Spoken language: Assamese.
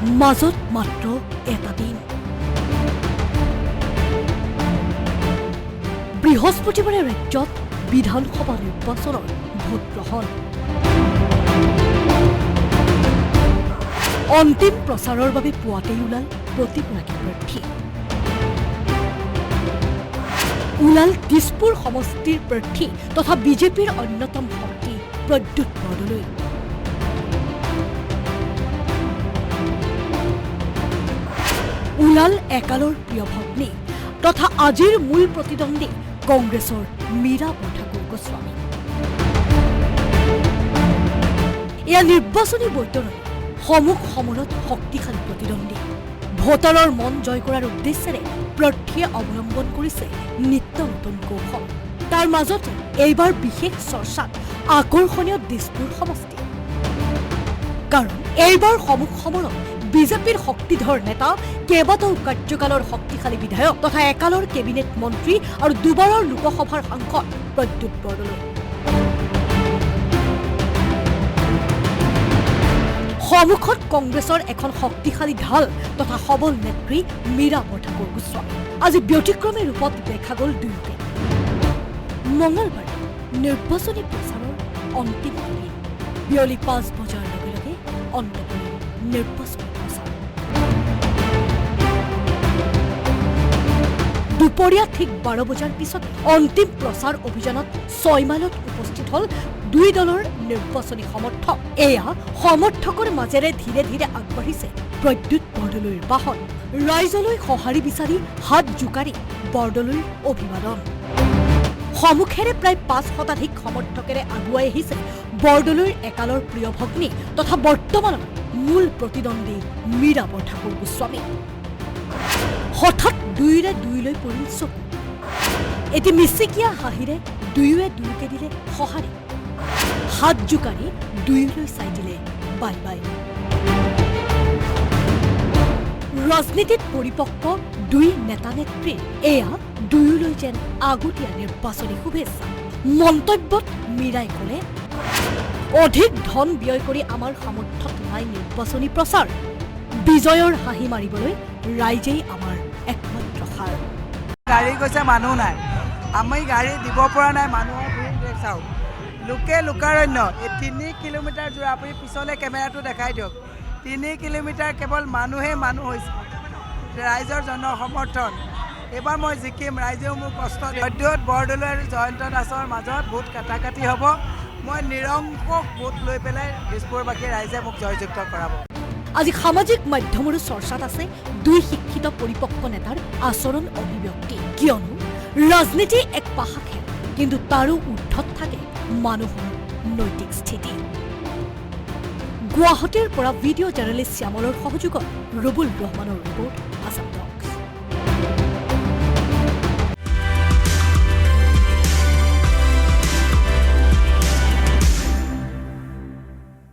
মাজত মাত্ৰ এটা দিন। বৃহস্পতিবাৰে ৰাজ্যত বিধানসভা নিৰ্বাচনৰ ভোটগ্ৰহণ। অন্তিম প্ৰচাৰৰ বাবে পুৱাতেই ওলাল প্ৰতিগৰাকী প্ৰাৰ্থী। ওলাল দিছপুৰ সমষ্টিৰ প্ৰাৰ্থী তথা বিজেপিৰ অন্যতম শক্তি প্ৰদ্যুৎ বৰদলৈ। ওলাল একালৰ প্ৰিয় ভগ্নী তথা আজিৰ মূল প্ৰতিদ্বন্দ্বী কংগ্ৰেছৰ মীৰা বৰঠাকুৰ গোস্বামী। এয়া নিৰ্বাচনী বৈতৰণি সমুখ সমৰত শক্তিশালী প্ৰতিদ্বন্দ্বী। ভোটাৰৰ মন জয় কৰাৰ উদ্দেশ্যেৰে প্ৰাৰ্থীয়ে অৱলম্বন কৰিছে নিত্য নতুন কৌশল। তাৰ মাজতে এইবাৰ বিশেষ চৰ্চাত আকৰ্ষণীয় দিছপুৰ সমষ্টি। কাৰণ এইবাৰ সমুখ সমৰত বিজেপিৰ শক্তিধৰ নেতা, কেইবাটাও কাৰ্যকালৰ শক্তিশালী বিধায়ক তথা একালৰ কেবিনেট মন্ত্ৰী আৰু দুবাৰৰ লোকসভাৰ সাংসদ প্ৰদ্যুৎ বৰদলৈ। সন্মুখত কংগ্ৰেছৰ এখন শক্তিশালী ঢাল তথা সবল নেত্ৰী মীৰা বৰঠাকুৰ গোস্বামী। আজি ব্যতিক্ৰমী ৰূপত দেখা গ'ল দুয়োকে। মঙলবাৰে নিৰ্বাচনী প্ৰচাৰৰ অন্তিম দিন। বিয়লি ৫ বজাৰ লগে লগে অন্ত পৰিল নিৰ্বাচনী প্ৰচাৰ। দুপৰীয়া ঠিক ১২ বজাৰ পিছত অন্তিম প্ৰচাৰ অভিযানত ৬ মাইলত উপস্থিত হ'ল দুই দলৰ নিৰ্বাচনী সমৰ্থক। এয়া সমৰ্থকৰ মাজেৰে ধীৰে ধীৰে আগবাঢ়িছে প্ৰদ্যুৎ বৰদলৈৰ বাহন। ৰাইজলৈ সঁহাৰি বিচাৰি হাত জোকাৰি বৰদলৈৰ অভিবাদন। সমুখেৰে প্ৰায় ৫ শতাধিক সমৰ্থকেৰে আগুৱাই আহিছে বৰদলৈৰ একালৰ প্ৰিয় ভগ্নী তথা বৰ্তমানৰ মূল প্ৰতিদ্বন্দ্বী মীৰা বৰঠাকুৰ গোস্বামী। হঠাৎ দুয়োৰে দুয়োলৈ পৰিল চকু। এটি মিচিকীয়া হাঁহিৰে দুয়োৱে দুয়োকে দিলে সঁহাৰি। হাত জোকাৰি দুয়োলৈ চাই দিলে বাই বাই। ৰাজনীতিত পৰিপক্ক দুই নেতা নেত্ৰীৰ এয়া দুয়োলৈ যেন আগতীয়া নিৰ্বাচনী শুভেচ্ছা। মন্তব্যত মীৰাই ক'লে, অধিক ধন ব্যয় কৰি আমাৰ সামৰ্থ্যত নাই নিৰ্বাচনী প্ৰচাৰ। বিজয়ৰ হাঁহি মাৰিবলৈ ৰাইজেই আমাৰ একমাত্ৰ সাৰ। গাড়ী গৈছে, মানুহ নাই। আমি গাড়ী দিব পৰা নাই, মানুহৰ ভিৰ চাওক। লোকে লোকাৰণ্য। এই ৩ কিলোমিটাৰ জোৰা, আপুনি পিছলৈ কেমেৰাটো দেখাই দিয়ক। ৩ কিলোমিটাৰ কেৱল মানুহে মানুহ হৈছে। ৰাইজৰ জনসমৰ্থন। এইবাৰ মই জিকিম, ৰাইজেও মোৰ কষ্ট দিয়ে। প্ৰদ্যুৎ বৰদলৈ আৰু জয়ন্ত দাসৰ মাজত ভোট কাটাকাটি হ'ব। মই নিৰংকুশ ভোট লৈ পেলাই দিছপুৰবাসী ৰাইজে মোক জয়যুক্ত কৰাব। আজি সামাজিক মাধ্যমৰো চৰ্চাত আছে দুই শিক্ষিত পৰিপক্ক নেতাৰ আচৰণ অভিব্যক্তি। কিয়নো ৰাজনীতি এক পাশা খেল, কিন্তু তাৰো ঊৰ্ধত থাকে মানুহৰ নৈতিক স্থিতি। গুৱাহাটীৰ পৰা ভিডিঅ' জাৰ্নেলিষ্ট শ্যামলৰ সহযোগত ৰুবুল ৰহমানৰ ৰিপৰ্ট, আছাম।